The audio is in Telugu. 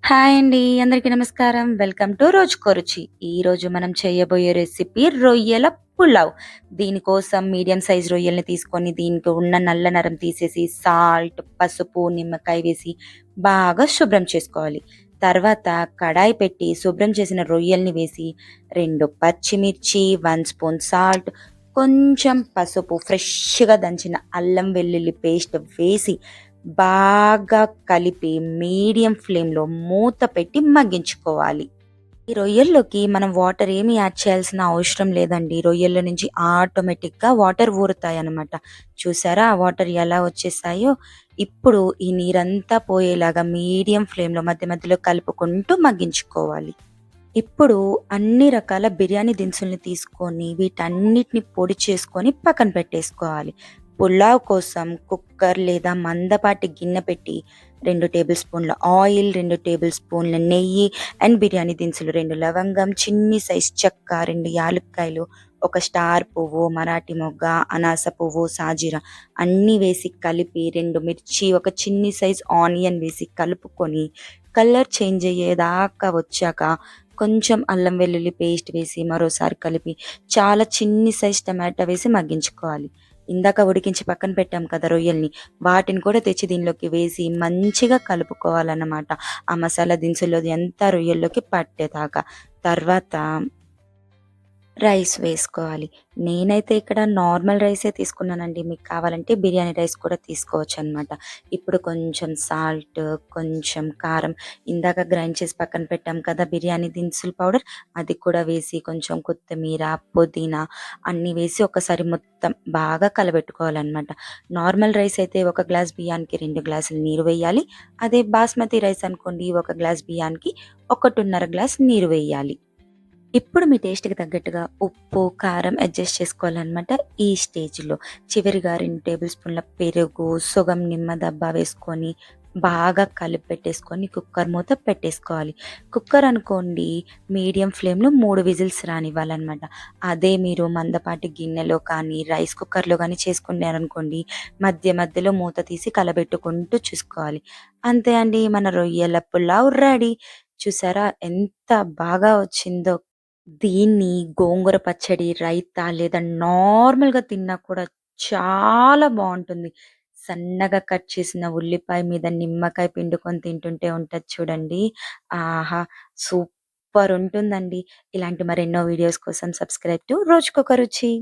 హాయ్ అండి. అందరికీ నమస్కారం. వెల్కమ్ టు రోజుకో రుచి. ఈరోజు మనం చేయబోయే రెసిపీ రొయ్యల పులావ్. దీనికోసం మీడియం సైజ్ రొయ్యల్ని తీసుకొని దీనికి ఉన్న నల్ల నరం తీసేసి సాల్ట్, పసుపు, నిమ్మకాయ వేసి బాగా శుభ్రం చేసుకోవాలి. తర్వాత కడాయి పెట్టి శుభ్రం చేసిన రొయ్యల్ని వేసి 2 పచ్చిమిర్చి, 1 స్పూన్ సాల్ట్, కొంచెం పసుపు, ఫ్రెష్‌గా దంచిన అల్లం వెల్లుల్లి పేస్ట్ వేసి బాగా కలిపి మీడియం ఫ్లేమ్‌లో మూత పెట్టి మగ్గించుకోవాలి. ఈ రొయ్యల్లోకి మనం వాటర్ ఏమి యాడ్ చేయాల్సిన అవసరం లేదండి. రొయ్యల్లో నుంచి ఆటోమేటిక్‌గా వాటర్ ఊరుతాయన్నమాట. చూసారా? ఆ వాటర్ ఎలా వచ్చేసాయో? ఇప్పుడు ఈ నీరంతా పోయేలాగా మీడియం ఫ్లేమ్‌లో మధ్య మధ్యలో కలుపుకుంటూ మగ్గించుకోవాలి. ఇప్పుడు అన్ని రకాల బిర్యానీ దినుసుల్ని తీసుకొని వీటన్నిటిని పొడి చేసుకొని పక్కన పెట్టేసుకోవాలి. పులావ్ కోసం కుక్కర్ లేదా మందపాటి గిన్నె పెట్టి 2 టేబుల్ స్పూన్ల ఆయిల్, 2 టేబుల్ స్పూన్ల నెయ్యి అండ్ బిర్యానీ దినుసులు, 2 లవంగం, చిన్ని సైజ్ చెక్క, 2 యాలుక్కాయలు, ఒక స్టార్ పువ్వు, మరాఠీ మొగ్గ, అనాస పువ్వు, సాజీర అన్నీ వేసి కలిపి 2 మిర్చి, ఒక చిన్ని సైజ్ ఆనియన్ వేసి కలుపుకొని కలర్ చేంజ్ అయ్యేదాకా వచ్చాక కొంచెం అల్లం వెల్లుల్లి పేస్ట్ వేసి మరోసారి కలిపి చాలా చిన్ని సైజ్ టమాటా వేసి మగ్గించుకోవాలి. ఇందాక ఉడికించి పక్కన పెట్టాం కదా రొయ్యల్ని, వాటిని కూడా తెచ్చి దీనిలోకి వేసి మంచిగా కలుపుకోవాలన్నమాట. ఆ మసాలా దినుసుల్లోది అంతా రొయ్యల్లోకి పట్టేదాకా. తర్వాత రైస్ వేసుకోవాలి. నేనైతే ఇక్కడ నార్మల్ రైసే తీసుకున్నానండి. మీకు కావాలంటే బిర్యానీ రైస్ కూడా తీసుకోవచ్చనమాట. ఇప్పుడు కొంచెం సాల్ట్, కొంచెం కారం, ఇందాక గ్రైండ్ చేసి పక్కన పెట్టాం కదా బిర్యానీ దినుసుల పౌడర్, అది కూడా వేసి కొంచెం కొత్తిమీర, పుదీనా అన్నీ వేసి ఒకసారి మొత్తం బాగా కలబెట్టుకోవాలనమాట. నార్మల్ రైస్ అయితే ఒక గ్లాస్ బియ్యానికి 2 గ్లాసులు నీరు వేయాలి. అదే బాస్మతి రైస్ అనుకోండి ఒక గ్లాస్ బియ్యానికి 1.5 గ్లాస్ నీరు వేయాలి. ఇప్పుడు మీ టేస్ట్‌కి తగ్గట్టుగా ఉప్పు, కారం అడ్జస్ట్ చేసుకోవాలనమాట ఈ స్టేజ్‌లో. చివరిగా 2 టేబుల్ స్పూన్ల పెరుగు, సగం నిమ్మ దబ్బ వేసుకొని బాగా కలిపి పెట్టేసుకొని కుక్కర్ మూత పెట్టేసుకోవాలి. కుక్కర్ అనుకోండి మీడియం ఫ్లేమ్‌లో 3 విజిల్స్ రానివ్వాలనమాట. అదే మీరు మందపాటి గిన్నెలో కానీ, రైస్ కుక్కర్‌లో గానీ చేసుకున్నారనుకోండి మధ్య మధ్యలో మూత తీసి కలబెట్టుకుంటూ చూసుకోవాలి. అంతే అండి మన రొయ్యల పులావ్ రెడీ. చూసారా ఎంత బాగా వచ్చిందో! దీన్ని గోంగూర పచ్చడి, రైతా లేదా నార్మల్‌గా తిన్నా కూడా చాలా బావుంటుంది. సన్నగా కట్ చేసిన ఉల్లిపాయ మీద నిమ్మకాయ పిండుకొని తింటుంటే ఉంటది చూడండి. ఆహా! సూపర్ ఉంటుందండి. ఇలాంటి మరెన్నో వీడియోస్ కోసం సబ్స్క్రైబ్ టు రోజుకొక రుచి.